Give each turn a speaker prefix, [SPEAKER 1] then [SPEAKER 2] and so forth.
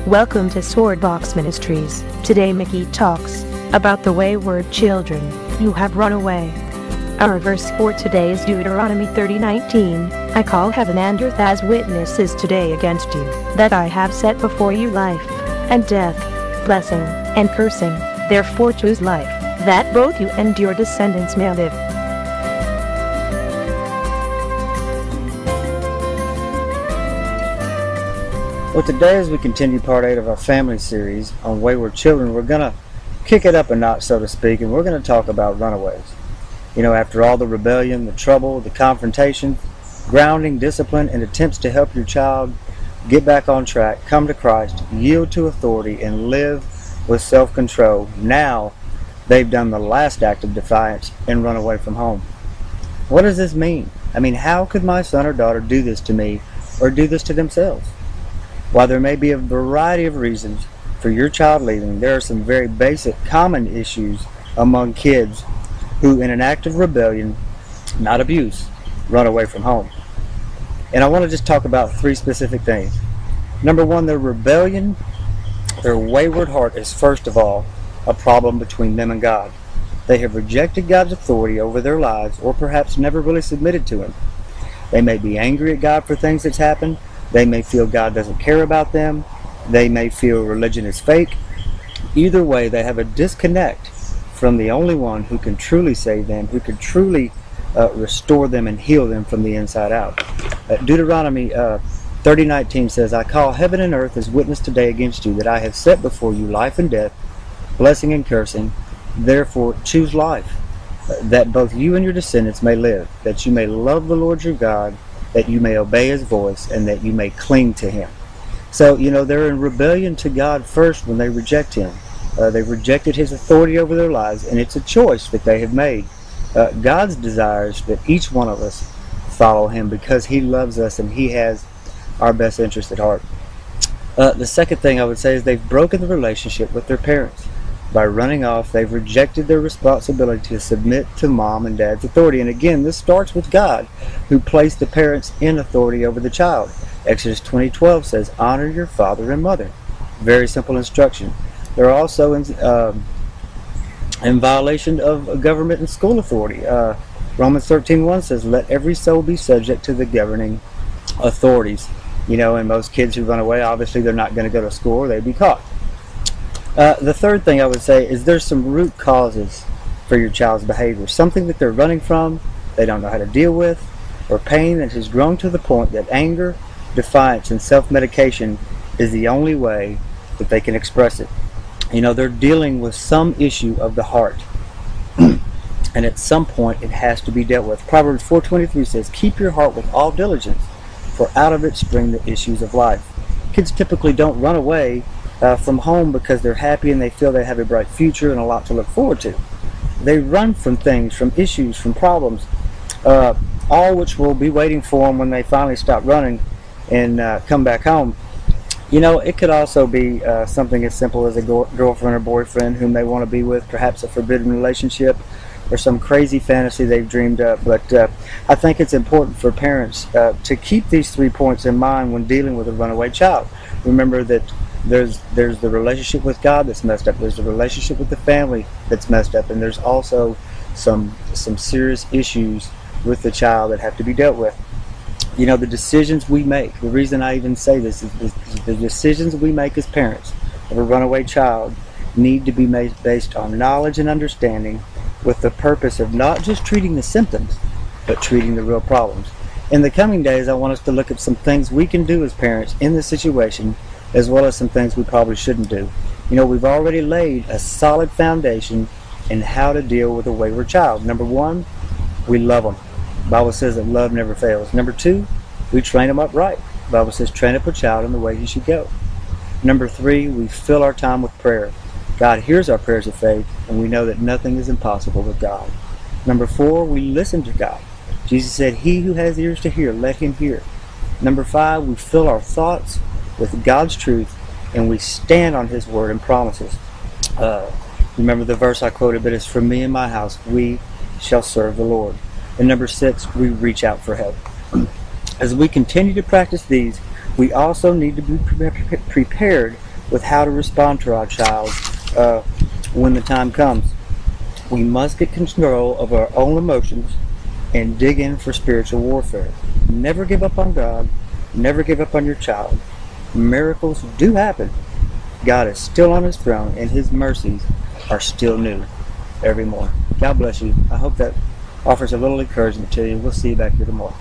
[SPEAKER 1] Welcome to Swordbox Ministries. Today Mickey talks about the wayward children who have run away. Our verse for today is Deuteronomy 30:19. I call heaven and earth as witnesses today against you, that I have set before you life and death, blessing and cursing. Therefore choose life, that both you and your descendants may live.
[SPEAKER 2] Well, today as we continue part 8 of our family series on wayward children, we're going to kick it up a notch, so to speak, and we're going to talk about runaways. You know, after all the rebellion, the trouble, the confrontation, grounding, discipline, and attempts to help your child get back on track, come to Christ, yield to authority, and live with self-control, now they've done the last act of defiance and run away from home. What does this mean? I mean, how could my son or daughter do this to me or do this to themselves? While there may be a variety of reasons for your child leaving, there are some very basic common issues among kids who, in an act of rebellion, not abuse, run away from home. And I want to just talk about 3 specific things. Number 1, their rebellion, their wayward heart is first of all a problem between them and God. They have rejected God's authority over their lives, or perhaps never really submitted to Him. They may be angry at God for things that's happened. They may feel God doesn't care about them. They may feel religion is fake. Either way, they have a disconnect from the only one who can truly save them, who can truly restore them and heal them from the inside out. Deuteronomy 30:19 says, I call heaven and earth as witness today against you, that I have set before you life and death, blessing and cursing. Therefore choose life, that both you and your descendants may live, that you may love the Lord your God, that you may obey His voice, and that you may cling to Him. So, you know, they're in rebellion to God first when they reject Him. They've rejected His authority over their lives, and it's a choice that they have made. God's desires that each one of us follow Him because He loves us and He has our best interest at heart. The second thing I would say is they've broken the relationship with their parents. By running off, they've rejected their responsibility to submit to mom and dad's authority. And again, this starts with God, who placed the parents in authority over the child. Exodus 20:12 says, honor your father and mother. Very simple instruction. They're also in violation of government and school authority. Romans 13:1 says, let every soul be subject to the governing authorities. You know, and most kids who run away, obviously they're not going to go to school or they'd be caught. The third thing I would say is there's some root causes for your child's behavior. Something that they're running from, they don't know how to deal with, or pain that has grown to the point that anger, defiance, and self-medication is the only way that they can express it. You know, they're dealing with some issue of the heart. And at some point it has to be dealt with. Proverbs 4:23 says, keep your heart with all diligence, for out of it spring the issues of life. Kids typically don't run away from home because they're happy and they feel they have a bright future and a lot to look forward to. They run from things, from issues, from problems, all which will be waiting for them when they finally stop running and come back home. You know, it could also be something as simple as a girlfriend or boyfriend whom they want to be with, perhaps a forbidden relationship or some crazy fantasy they've dreamed up. But I think it's important for parents to keep these 3 points in mind when dealing with a runaway child. Remember that there's the relationship with God that's messed up, there's the relationship with the family that's messed up, and there's also some serious issues with the child that have to be dealt with. You know, the decisions we make, the reason I even say this is the decisions we make as parents of a runaway child need to be made based on knowledge and understanding, with the purpose of not just treating the symptoms, but treating the real problems. In the coming days, I want us to look at some things we can do as parents in this situation, as well as some things we probably shouldn't do. You know, we've already laid a solid foundation in how to deal with a wayward child. Number 1, we love them. The Bible says that love never fails. Number 2, we train them up right. The Bible says train up a child in the way he should go. Number 3, we fill our time with prayer. God hears our prayers of faith, and we know that nothing is impossible with God. Number 4, we listen to God. Jesus said, he who has ears to hear, let him hear. Number 5, we fill our thoughts with God's truth, and we stand on His word and promises. Remember the verse I quoted, but it's for me and my house, we shall serve the Lord. And number 6, we reach out for help. As we continue to practice these, we also need to be prepared with how to respond to our child when the time comes. We must get control of our own emotions and dig in for spiritual warfare. Never give up on God. Never give up on your child. Miracles do happen. God is still on his throne, and his mercies are still new every morning. God bless you. I hope that offers a little encouragement to you. We'll see you back here tomorrow.